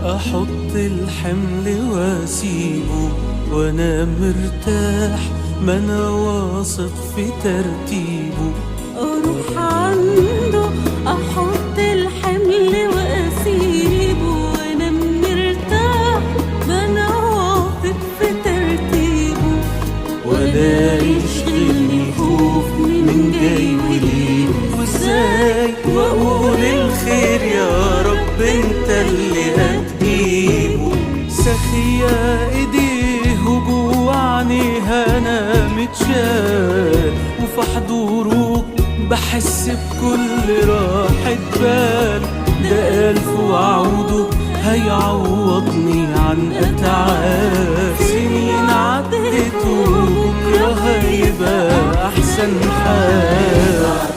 احط الحمل واسيبه وانا مرتاح، ما انا واثق في ترتيبه. اروح عنده احط الحمل واسيبه وانا مرتاح، ما انا واثق في ترتيبه. ولا يشغلني خوف من جاي وليه وازاي، واقول الخير يا رب انت اللي هتجيبه. سخية ايديه وجوه عينيها انا متشال، وفي حضوره بحس بكل راحة بال. ده ألف وعوده هيعوضني عن أتعاب سنين عدت، وبكرة هيبقى أحسن حال.